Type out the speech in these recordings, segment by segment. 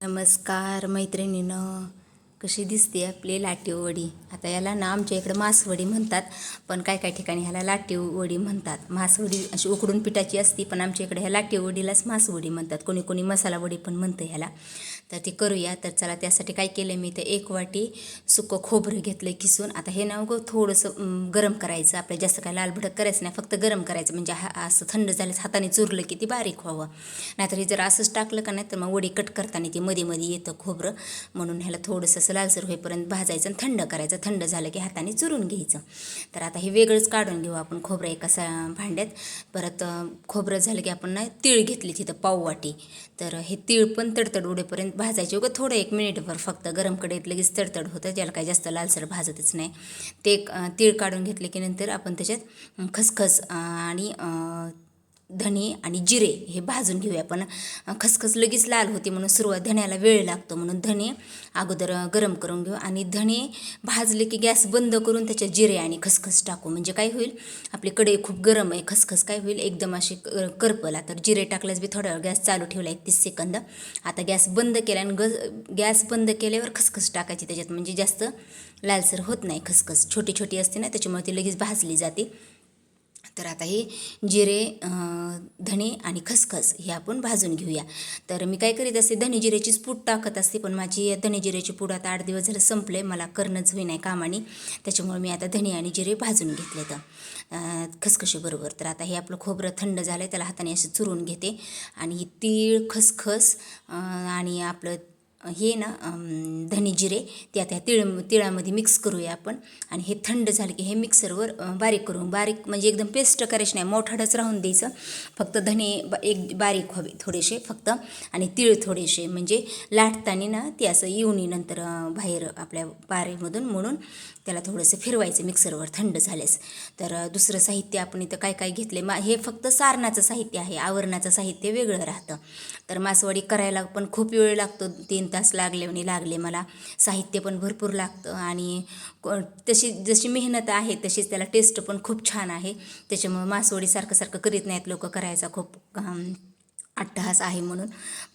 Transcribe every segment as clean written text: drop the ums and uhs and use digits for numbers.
नमस्कार मैत्रिणीनं, कशी दिसते आपली लाटीव वडी. आता याला ना आमच्या इकडं मासवडी म्हणतात, पण काय काय ठिकाणी ह्याला लाटीव वडी म्हणतात. मासवडी अशी उकडून पिठाची असती, पण आमच्या इकडे ह्या लाटीव वडीलाच मासवडी म्हणतात. कोणी कोणी मसाला वडी पण म्हणतं ह्याला. तर ते करूया. तर चला, त्यासाठी काय केलं मी, तर 1 वाटी सुकं खोबरं घेतलं किसून. आता हे ना थोडंसं गरम करायचं. आपल्या जास्त काय लाल भडक करायचं नाही, फक्त गरम करायचं, म्हणजे असं थंड झालं हाताने चुरलं की ती बारीक व्हावं. नाहीतर हे जर असंच टाकलं का नाही तर मग वडी कट करताना ती मध्ये मध्ये येतं खोबरं. म्हणून ह्याला थोडंसं असं लालसर होईपर्यंत भाजायचं आणि थंड करायचं. थंड झालं की हाताने चुरून घ्यायचं. तर आता हे वेगळंच काढून घेऊ आपण खोबरं एका भांड्यात. परत खोबरं झालं की आपण ना तीळ घेतली तिथं पाव वाटी. तर हे तीळ पण तडतड उडेपर्यंत भाजायचे. उगं थोडं 1 मिनिटभर फक्त. गरम कढईत लगेच तडतड होतं, त्याला काही जास्त लालसर भाजतच नाही. ते तीळ काढून घेतले की नंतर आपण त्याच्यात खसखस आणि धणे आणि जिरे हे भाजून घेऊया. पण खसखस लगेच लाल होते म्हणून सुरुवात, धण्याला वेळ लागतो म्हणून धणे अगोदर गरम करून घेऊ. आणि धणे भाजले की गॅस बंद करून त्याच्यात जिरे आणि खसखस टाकू. म्हणजे काय होईल, आपली कढई खूप गरम आहे, खसखस काय होईल एकदम अशी करपला. तर जिरे टाकल्यास बी थोडा वेळ गॅस चालू ठेवला 30 सेकंद. आता गॅस बंद केला आणि गॅस बंद केल्यावर खसखस टाकायची त्याच्यात, म्हणजे जास्त लालसर होत नाही. खसखस छोटी छोटी असते ना, त्याच्यामुळे ती लगेच भाजली जाते. तर आता हे जिरे, धणे आणि खसखस हे आपण भाजून घेऊया. तर मी काय करीत असते, धणे जिऱ्याचीच पूड टाकत असते, पण माझी धणे जिऱ्याची पूड आता 8 दिवस झालं संपले, मला करणंच होई नाही कामाने. त्याच्यामुळे मी आता धणे आणि जिरे भाजून घेतले तर खसखशीबरोबर. तर आता हे आपलं खोबरं थंड झालं, त्याला हाताने असं चुरून घेते. आणि तीळ, खसखस आणि आपलं हे ना धणे जिरे ते आता तिळामध्ये मिक्स करूया आपण. आणि हे थंड झालं की हे मिक्सरवर बारीक करून, बारीक म्हणजे एकदम पेस्ट करायची नाही, मोठाडच राहून द्यायचं. फक्त धणे एक बारीक व्हावे थोडेसे फक्त, आणि तीळ थोडेसे, म्हणजे लाटताना ना ते असं येऊन नंतर बाहेर आपल्या पारेमधून, म्हणून त्याला थोडंसं फिरवायचं मिक्सरवर थंड झाल्यास. तर दुसरं साहित्य आपण इथं काय काय घेतले, हे फक्त सारणाचं साहित्य आहे, आवरणाचं साहित्य वेगळं राहतं. तर मासवडी करायला पण खूप वेळ लागतो, 3 तास लागले मला. साहित्य पण भरपूर लागतं आणि तशी जशी मेहनत आहे तशीच त्याला टेस्ट पण खूप छान आहे. त्याच्यामुळे मासवडी सारखं सारखं करीत नाहीत लोक, करायचा खूप अट्टहास आहे म्हणून.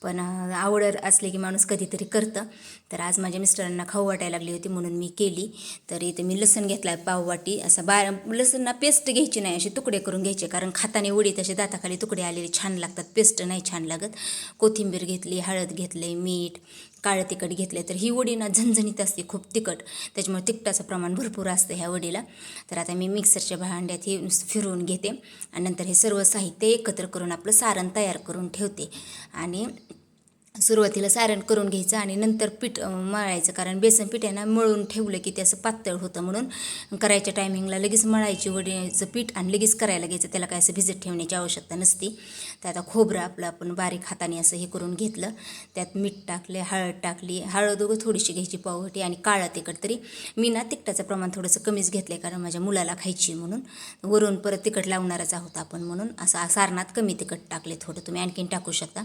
पण आवड असले की माणूस कधीतरी करतं. तर आज माझ्या मिस्टरांना खाऊ वाटायला लागली होती म्हणून मी केली. तर इथे मी लसूण घेतला आहे पाव वाटी. असा लसूण ना पेस्ट घ्यायची नाही, असे तुकडे करून घ्यायचे, कारण खाताने वडी तसे दाताखाली तुकडे आलेले छान लागतात, पेस्ट नाही छान लागत. कोथिंबीर घेतली, हळद घेतले, मीठ, काळं तिखट घेतले. तर ही वडी ना झणझणीत असते, खूप तिखट, त्याच्यामुळे तिखटाचं प्रमाण भरपूर असतं ह्या वडीला. तर आता मी मिक्सरच्या भांड्यात हे फिरवून घेते आणि नंतर हे सर्व साहित्य एकत्र करून आपलं सारण तयार करून ठेवते. आणि सुरुवातीला सारण करून घ्यायचं आणि नंतर पीठ मळायचं, कारण बेसन पीठ आहे ना, मळून ठेवलं की ते असं पातळ होतं, म्हणून करायच्या टायमिंगला लगेच मळायची वडीचं पीठ आणि लगेच करायला घ्यायचं, त्याला काय असं भिजत ठेवण्याची आवश्यकता नसते. तर आता खोबरं आपलं आपण बारीक हाताने असं हे करून घेतलं, त्यात मीठ टाकले, हळद टाकली, हळद थोडीशी घ्यायची पाववाटी, आणि काळं तिखट. तरी मी ना तिखटाचं प्रमाण थोडंसं कमीच घेतलं आहे, कारण माझ्या मुलाला खायची म्हणून, वरून परत तिखट लावणारच आहोत आपण म्हणून असं सारणात कमी तिखट टाकले थोडं, तुम्ही आणखीन टाकू शकता.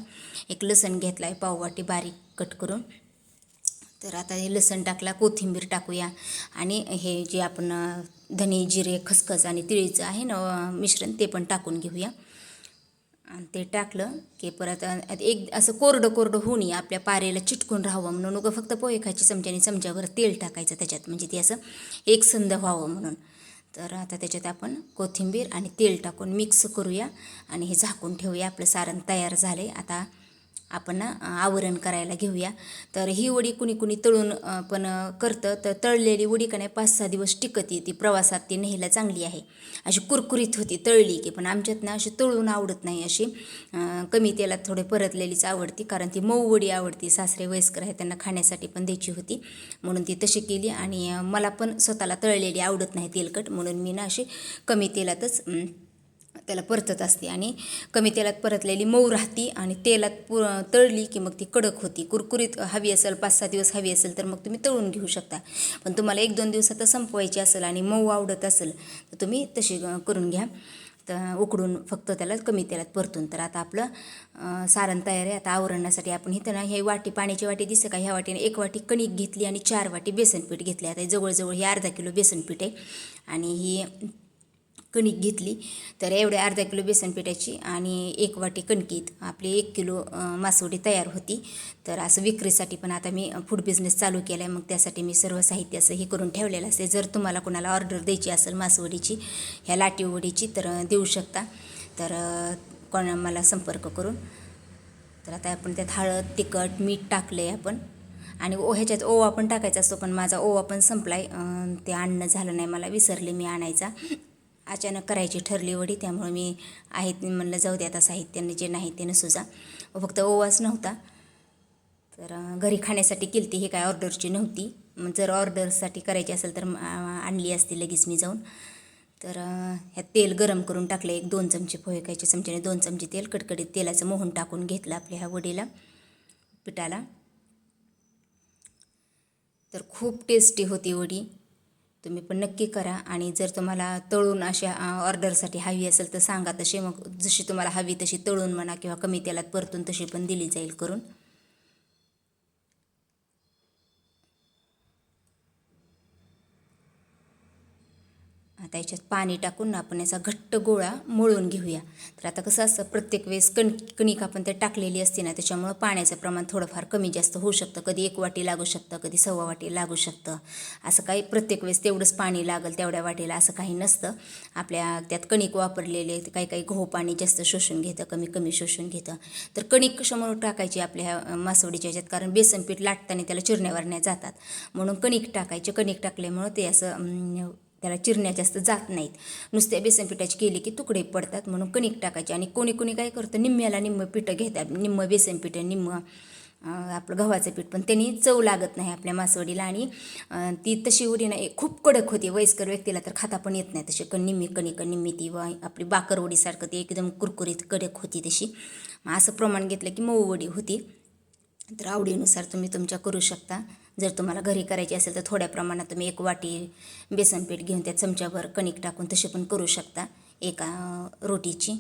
एक लसण घेतला आहे पाववाटी बारीक कट करून. तर आता हे लसण टाकला, कोथिंबीर टाकूया, आणि हे जे आपण धणे जिरे खसखस आणि तिळीचं आहे ना मिश्रण, ते पण टाकून घेऊया. आणि ते टाकलं की परत एक असं कोरडं होऊ नये, आपल्या पारेला चिटकून राहावं म्हणून उगं फक्त पोहे खायची चमच्याने चमच्यावर तेल टाकायचं त्याच्यात, म्हणजे ते असं एकसंध व्हावं म्हणून. तर आता त्याच्यात आपण कोथिंबीर आणि तेल टाकून मिक्स करूया आणि हे झाकून ठेवूया. आपलं सारण तयार झाले. आता आपण आवरण करायला घेऊया. तर ही वडी कुणी कुणी तळून पण करतं. तर तळलेली वडी का नाही 5-6 दिवस टिकते, ती प्रवासात ती न्यायला चांगली आहे, अशी कुरकुरीत होती तळली की. पण आमच्यात ना अशी तळून आवडत नाही, अशी कमी तेलात थोडे परतलेलीच आवडती, कारण ती मऊ वडी आवडती. सासरे वयस्कर आहे, त्यांना खाण्यासाठी पण द्यायची होती म्हणून ती तशी केली. आणि मला पण स्वतःला तळलेली आवडत नाही तेलकट, म्हणून मी ना अशी कमी तेलातच त्याला परतत असते. आणि कमी तेलात परतलेली मऊ राहती, आणि तेलात तळली की मग ती कडक होती. कुरकुरीत हवी असेल, 5-6 दिवस हवी असेल तर मग तुम्ही तळून घेऊ शकता. पण तुम्हाला 1-2 दिवसात संपवायची असेल आणि मऊ आवडत असेल तर तुम्ही तशी करून घ्या, तर उकडून फक्त त्याला कमी तेलात परतून. तर आता आपलं सारण तयार आहे. आता आवरणासाठी आपण इथं ना हे वाटी, पाण्याची वाटी दिसतं का, ह्या वाटीने 1 वाटी कणिक घेतली आणि 4 वाटी बेसनपीठ घेतले. आता जवळजवळ हे अर्धा किलो बेसनपीठ आहे. आणि ही कणिक घेतली. तर एवढ्या अर्धा किलो बेसन पिठाची आणि 1 वाटी कणकीत आपली 1 किलो मासवडी तयार होती. तर असं विक्रीसाठी पण आता मी फूड बिझनेस चालू केला आहे, मग त्यासाठी मी सर्व साहित्य असं हे करून ठेवलेलं असते. जर तुम्हाला कोणाला ऑर्डर द्यायची असेल मासवडीची, ह्या लाटीवडीची, तर देऊ शकता. तर कोणा मला संपर्क करून. तर आता आपण त्यात हळद, तिखट, मीठ टाकलं आहे आपण. आणि ह्याच्यात ओवा पण टाकायचा असतो, पण माझा ओवा पण संपला आहे, ते आणणं झालं नाही, मला विसरले मी आणायचा. अचानक करायची ठरली वडी, त्यामुळे मी आहेत म्हणलं जाऊ दे आता साहित्याने जे नाही ते नसू जा. फक्त ओवाच नव्हता. तर घरी खाण्यासाठी केली ही काय ऑर्डरची नव्हती. मग जर ऑर्डरसाठी करायची असेल तर आणली असती लगेच मी जाऊन. तर ह्यात तेल गरम करून टाकलं, 1-2 चमचे पोहेकायच्या चमच्याने 2 चमचे तेल, कडकडीत तेलाचं मोहन टाकून घेतलं आपल्या ह्या वडीला, पिठाला. तर खूप टेस्टी होती वडी. तुम्ही पण नक्की करा. आणि जर तुम्हाला तळून अशा ऑर्डरसाठी हवी असेल तर सांगा तशी, मग जशी तुम्हाला हवी तशी तळून म्हणा किंवा कमी तेलात परतून तशी पण दिली जाईल करून. आता याच्यात पाणी टाकून आपण याचा घट्ट गोळा मळून घेऊया. तर आता कसं असतं, प्रत्येक वेळेस कणिक आपण ते टाकलेली असते ना, त्याच्यामुळं पाण्याचं प्रमाण थोडंफार कमी जास्त होऊ शकतं. कधी 1 वाटी लागू शकतं, कधी 1.25 वाटी लागू शकतं. असं काही प्रत्येक वेळेस तेवढंच पाणी लागेल तेवढ्या वाटीला असं काही नसतं. आपल्या त्यात कणिक वापरलेले, काही गहू पाणी जास्त शोषून घेतं, कमी शोषून घेतं. तर कणिक कशामुळे टाकायची आपल्या ह्या मासवडीच्या ह्याच्यात, कारण बेसन पीठ लाटताना त्याला चिरण्यावरण्या जातात, म्हणून कणिक टाकायचे. कणिक टाकल्यामुळं ते असं त्याला चिरण्या जास्त जात नाहीत. नुसत्या बेसन पिठाची केली की तुकडे पडतात, म्हणून कणिक टाकायचे. आणि कोणी काय करतं, निम्म्याला निम्मं पिठं घेतात, निम्मं बेसन पीठ निम्मं आपलं गव्हाचं पीठ, पण त्यांनी चव लागत नाही आपल्या मासवडीला. आणि ती तशी वडी ना खूप कडक होती. वयस्कर व्यक्तीला तर खाता पण येत नाही तशी निम्मी कणिक निम्मी ती आपली बाकरवडीसारखं ती एकदम कुरकुरीत कडक होती तशी. असं प्रमाण घेतलं की मऊ वडी होती. तर आवडीनुसार तुम्ही तुमच्या करू शकता. जर तुम्हाला घरी करायची असेल तर थोड्या प्रमाणात तुम्ही 1 वाटी बेसन पीठ घेऊन त्यात चमच्याभर कणिक टाकून तशी पण करू शकता एका रोटीची.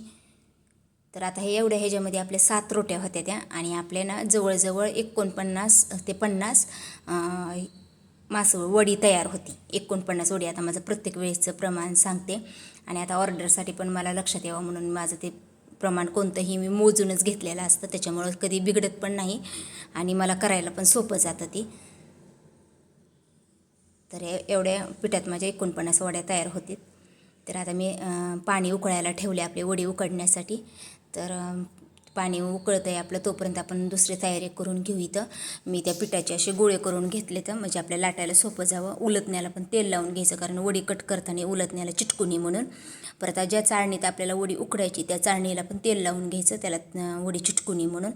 तर आता हे एवढ्या ह्याच्यामध्ये आपल्या 7 रोट्या होत्या त्या, आणि आपल्याला जवळजवळ 49 ते 50 वडी तयार होती. 49 वडी. आता माझं प्रत्येक वेळेसचं प्रमाण सांगते, आणि आता ऑर्डरसाठी पण मला लक्षात यावं म्हणून माझं ते प्रमाण कोणतंही मी मोजूनच घेतलेलं असतं, त्याच्यामुळं कधी बिघडत पण नाही आणि मला करायला पण सोपं जातं ती. तर एवढ्या पिठात माझ्या 49 वड्या तयार होतील. तर आता मी पाणी उकळायला ठेवले आपले वडी उकडण्यासाठी. तर पाणी उकळतं आहे आपलं, तोपर्यंत आपण दुसरी तयारी करून घेऊ. इथं मी त्या पिठाचे असे गोळे करून घेतले, तर म्हणजे आपल्याला लाटायला सोपं जावं. उलटण्याला पण तेल लावून घ्यायचं, कारण वडी कट करताना उलटण्याला चिटकू नये म्हणून. परत ज्या चाळणीत आपल्याला वडी उकडायची त्या चाळणीला पण तेल लावून घ्यायचं, त्याला वडी चिटकू नये म्हणून.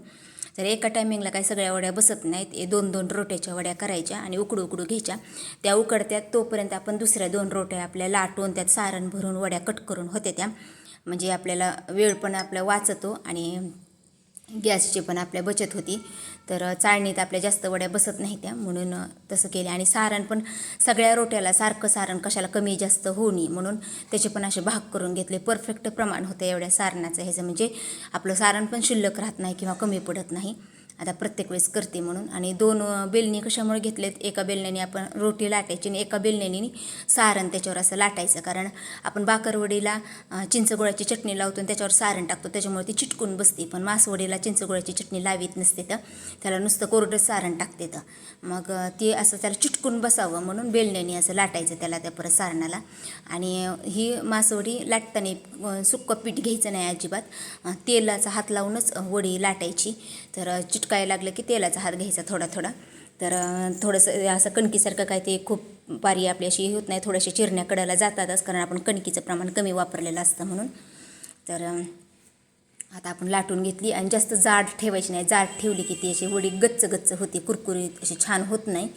तर एका टायमिंगला काही सगळ्या वड्या बसत नाहीत. 2-2 रोट्याच्या वड्या करायच्या आणि उकडू घ्यायच्या. त्या उकडत्यात तोपर्यंत आपण दुसऱ्या 2 रोट्या आपल्या लाटून त्यात सारण भरून वड्या कट करून होत्या त्या. म्हणजे आपल्याला वेळ पण आपला वाचतो आणि गॅसची पण आपल्या बचत होती. तर चाळणीत आपल्या जास्त वड्या बसत नाही त्या, म्हणून तसं केलं. आणि सारण पण सगळ्या रोट्याला सारखं सारण कशाला कमी जास्त होऊ नये म्हणून त्याचे पण असे भाग करून घेतले. परफेक्ट प्रमाण होतं एवढ्या सारणाचं ह्याचं, म्हणजे आपलं सारण पण शिल्लक राहत नाही किंवा कमी पडत नाही. आता प्रत्येक वेळेस करते म्हणून. आणि 2 बेलणी कशामुळे घेतलेत, एका बेलण्याने आपण रोटी लाटायची आणि एका बेलण्याने सारण त्याच्यावर असं लाटायचं, कारण आपण बाकरवडीला चिंचगुळाची चटणी लावतो आणि त्याच्यावर सारण टाकतो, त्याच्यामुळे ती चिटकून बसते. पण मासवडीला चिंचगुळाची चटणी लावीत नसते, तर त्याला नुसतं कोरडं सारण टाकते. तर मग ते असं त्याला चिटकून बसावं म्हणून बेलण्याने असं लाटायचं त्याला, त्या परत सारणाला. आणि ही मासवडी लाटताना सुक्कं पीठ घ्यायचं नाही अजिबात, तेलाचा हात लावूनच वडी लाटायची. तर चिटकायला लागलं की तेलाचा हात घ्यायचा थोडा थोडा. तर थोडंसं असं कणकीसारखं काय ते खूप पारी आपली अशी होत नाही, थोड्याशा चिरण्या कडायला जातातच, कारण आपण कणकीचं प्रमाण कमी वापरलेलं असतं म्हणून. तर आता आपण लाटून घेतली आणि जास्त जाड ठेवायची नाही. जाड ठेवली की ती अशी वडी गच्च होती, कुरकुरीत अशी छान होत नाही.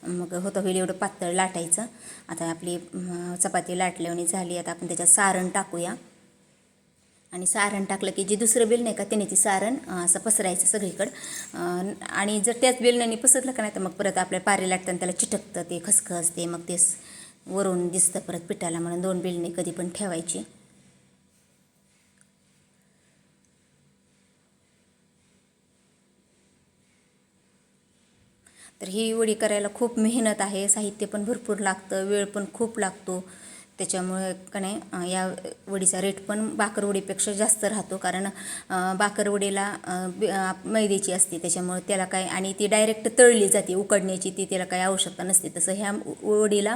मग होईल एवढं पातळ लाटायचं. आता आपली चपाती लाटल्याने झाली. आता आपण त्याच्यात सारण टाकूया. आणि सारण टाकलं की जे दुसरं बेल नाही का त्याने ती सारण असं पसरायचं सगळीकडं. आणि जर त्याच बेलण्याने पसरलं का नाही तर मग परत आपल्या पारी लाटताना त्याला चिटकतं, ते खसखसते, मग ते वरून दिसतं परत पिठाला, म्हणून 2 बेलणे कधी पण ठेवायची. तर ही वडी करायला खूप मेहनत आहे, साहित्य पण भरपूर लागतं, वेळ पण खूप लागतो. त्याच्यामुळे का नाही या वडीचा रेट पण बाकरवडीपेक्षा जास्त राहतो, कारण बाकरवडीला मैद्याची असते, त्याच्यामुळे त्याला काय, आणि ती डायरेक्ट तळली जाते, उकडण्याची ती त्याला काही आवश्यकता नसते. तसं ह्या वडीला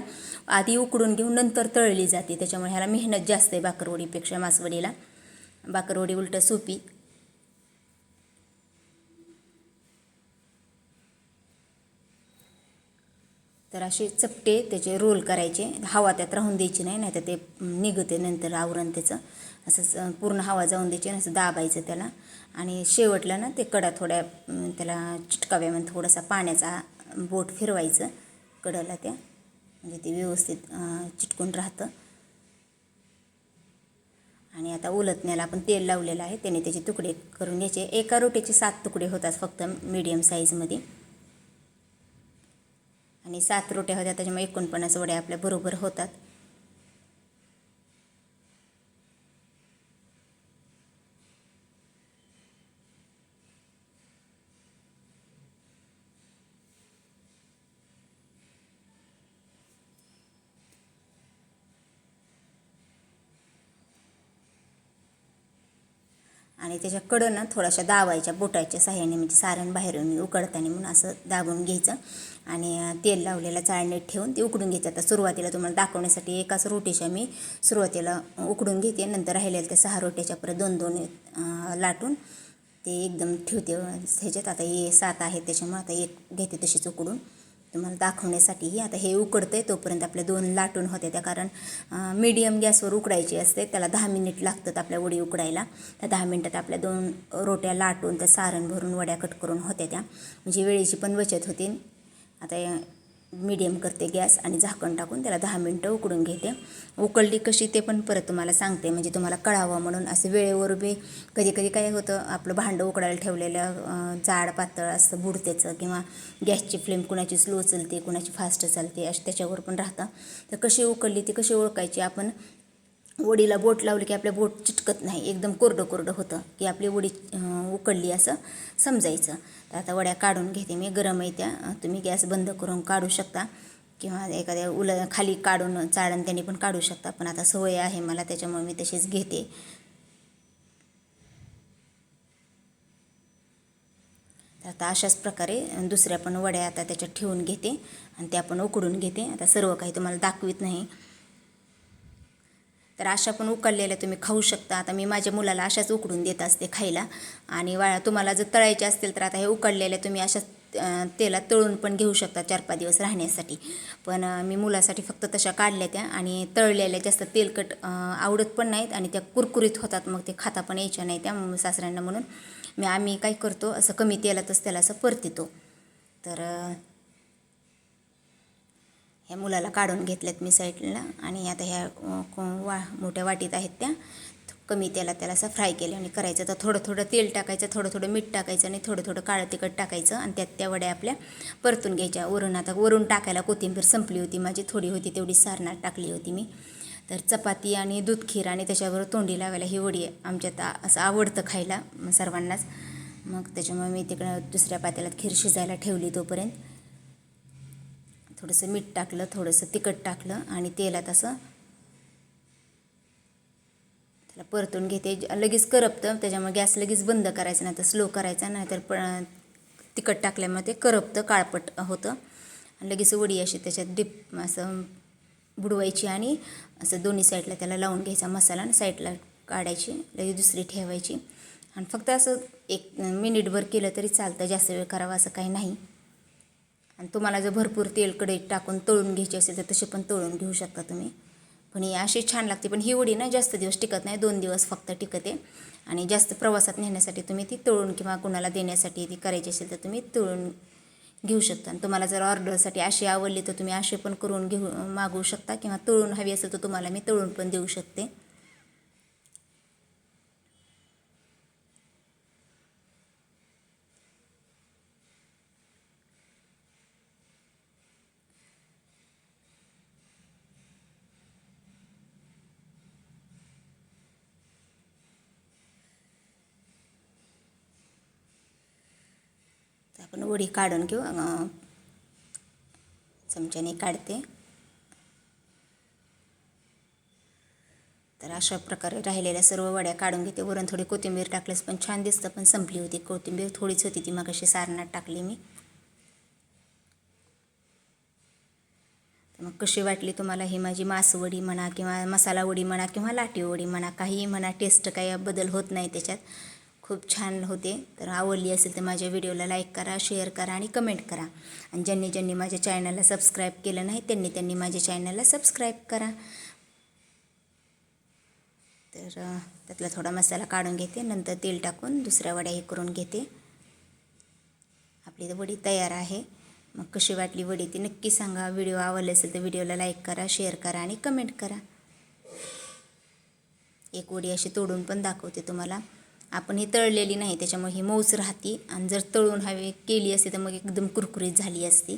आधी उकडून घेऊन नंतर तळली जाते, त्याच्यामुळे ह्याला मेहनत जास्त आहे बाकरवडीपेक्षा मासवडीला. बाकरवडी उलट सोपी. तर असे चपटे त्याचे रोल करायचे, हवा त्यात राहून द्यायची नाही, नाही तर ते निघते नंतर आवरण त्याचं. असं पूर्ण हवा जाऊन द्यायची, असं दाबायचं त्याला. आणि शेवटला ना ते कडा थोड्या त्याला चिटकाव्या, म्हणजे थोडासा पाण्याचा बोट फिरवायचं कडाला त्या, म्हणजे ते व्यवस्थित चिटकून राहतं. आणि आता उलटण्याला आपण तेल लावलेलं आहे, त्याने त्याचे तुकडे करून घ्यायचे. एका रोटीचे 7 तुकडे होतात फक्त मीडियम साईजमध्ये. आणि 7 रोट्या होत्या, त्याच्यामुळे 49 वड्या आपल्या बरोबर होतात. आणि त्याच्या कडनं थोड्याशा दाबायच्या बोटाच्या साह्याने, म्हणजे सारण बाहेरून उकडताना म्हणून असं दाबून घ्यायचं. आणि तेल लावलेलं चाळणीत ठेवून ते उकडून घ्यायचं. आता सुरुवातीला तुम्हाला दाखवण्यासाठी एकाच रोटीच्या मी सुरुवातीला उकडून घेते, नंतर राहिलेल्या त्या 6 रोट्याच्या परत 2-2 लाटून ते एकदम ठेवते ह्याच्यात. आता हे 7 आहेत, त्याच्यामुळे आता एक घेते तशीच उकडून तुम्हाला दाखवण्यासाठीही. आता हे उकडतं आहे तोपर्यंत आपल्या 2 लाटून होते त्या, कारण मीडियम गॅसवर उकडायची असते, त्याला 10 मिनिट लागतात आपल्या वडी उकडायला. त्या 10 मिनिटात आपल्या 2 रोट्या लाटून त्या सारण भरून वड्या कट करून होत्या त्या, म्हणजे वेळेची पण बचत होते. आता मीडियम करते गॅस आणि झाकण टाकून त्याला 10 मिनटं उकडून घेते. उकळली कशी ते पण परत तुम्हाला सांगते, म्हणजे तुम्हाला कळावं म्हणून. असं वेळेवर बी कधी कधी काय होतं, आपलं भांडं उकडायला ठेवलेलं जाड पातळ असतं बुडतेचं, किंवा गॅसची फ्लेम कुणाची स्लो चालते, कुणाची फास्ट चालते, अशी त्याच्यावर पण राहतं. तर कशी उकळली ती कशी ओळखायची, आपण वडीला बोट लावली की आपल्या बोट चिटकत नाही, एकदम कोरडं कोरडं होतं की आपली वडी उकळली असं समजायचं. तर आता वड्या काढून घेते मी, गरम आहे त्या, तुम्ही गॅस बंद करून काढू शकता, किंवा एखाद्या खाली काढून चाळण त्याने पण काढू शकता, पण आता सवय आहे मला त्याच्यामुळे मी तशीच घेते. तर आता अशाच प्रकारे दुसऱ्या पण वड्या आता त्याच्यात ठेवून घेते आणि त्या पण उकडून घेते. आता सर्व काही तुम्हाला दाखवित नाही. तर अशा पण उकडलेल्या तुम्ही खाऊ शकता. आता मी माझ्या मुलाला अशाच उकडून देत असते खायला. आणि तुम्हाला जर तळायचे असतील तर आता हे उकडलेल्या तुम्ही अशाच तेलात तळून पण घेऊ शकता 4-5 दिवस राहण्यासाठी. पण मी मुलासाठी फक्त तशा काढल्या त्या, आणि तळलेल्या जास्त तेलकट आवडत पण नाहीत, आणि त्या कुरकुरीत होतात, मग ते खाता पण यायच्या नाही त्या सासऱ्यांना. म्हणून आम्ही काय करतो, असं कमी तेलातच त्याला असं परतितो. तर ह्या मुलाला काढून घेतल्यात मी साईडला, आणि आता ह्या मोठ्या वाटीत आहेत त्या कमी तेलात त्याला असं फ्राय केलं आणि करायचं. तर थोडं थोडं तेल टाकायचं, थोडं थोडं मीठ टाकायचं, आणि थोडं थोडं काळं तिखट टाकायचं, आणि त्यात त्या वड्या आपल्या परतून घ्यायच्या. आता वरून टाकायला कोथिंबीर संपली होती माझी, थोडी होती तेवढी सारणात टाकली होती मी. तर चपाती आणि दूध खीर आणि त्याच्याबरोबर तोंडी लावायला ही वडी आमच्यात असं आवडतं खायला सर्वांनाच. मग त्याच्यामुळे मी तिकडं दुसऱ्या पातेल्यात खीर शिजायला ठेवली. तोपर्यंत थोडंसं मीठ टाकलं, थोडंसं तिखट टाकलं, आणि तेलात असं त्याला परतून घेते. लगेच करपतं, त्याच्यामुळे गॅस लगेच बंद करायचा, नाही तर स्लो करायचा, नाही तर तिखट टाकल्यामुळे ते करपतं, काळपट होतं. आणि लगेच वडी अशी त्याच्यात डिप असं बुडवायची, आणि असं दोन्ही साईडला त्याला लावून घ्यायचा मसाला, आणि साईडला काढायची, लगेच दुसरी ठेवायची. आणि फक्त असं 1 मिनिटभर केलं तरी चालतं, जास्त वेळ करावा असं काही नाही. आणि तुम्हाला जर भरपूर तेल कढईत टाकून तळून घ्यायची असेल तर तसे पण तळून घेऊ शकता तुम्ही. पण ही अशी छान लागते. पण ही वडी ना जास्त दिवस टिकत नाही, 2 दिवस फक्त टिकते. आणि जास्त प्रवासात नेण्यासाठी तुम्ही ती तळून, किंवा कुणाला देण्यासाठी ती करायची असेल तर तुम्ही तळून घेऊ शकता. आणि तुम्हाला जर ऑर्डरसाठी अशी आवडली तर तुम्ही असे पण करून मागवू शकता, किंवा तळून हवी असेल तर तुम्हाला मी तळून पण देऊ शकते. तर आपण वडी काढून घेऊ, चमच्याने काढते. तर अशा प्रकारे राहिलेल्या सर्व वड्या काढून घेते. वरून थोडी कोथिंबीर टाकल्यास पण छान दिसतं, पण संपली होती कोथिंबीर, थोडीच होती ती, मग अशी सारणात टाकली मी. मग कशी वाटली तुम्हाला ही माझी मासवडी म्हणा किंवा मसाला वडी म्हणा किंवा लाटीव वडी म्हणा, काहीही म्हणा, टेस्ट काही बदल होत नाही त्याच्यात, खूप छान होते. तर आवडली असेल तर माझ्या व्हिडिओला लाईक करा, शेअर करा आणि कमेंट करा. आणि ज्यांनी माझ्या चॅनलला सबस्क्राईब केलं नाही त्यांनी माझ्या चॅनलला सबस्क्राईब करा. तर त्यातला थोडा मसाला काढून घेते, नंतर तेल टाकून दुसऱ्या वड्या हे करून घेते. आपली वडी तयार आहे. मग कशी वाटली वडी ती नक्की सांगा. व्हिडिओ आवडला असेल तर व्हिडिओला लाईक करा, शेअर करा आणि कमेंट करा. एक वडी अशी तोडून पण दाखवते तुम्हाला. आपण ही तळलेली नाही त्याच्यामुळे ही मऊच राहते, आणि जर तळून हवी केली असते तर मग एकदम कुरकुरीत झाली असती.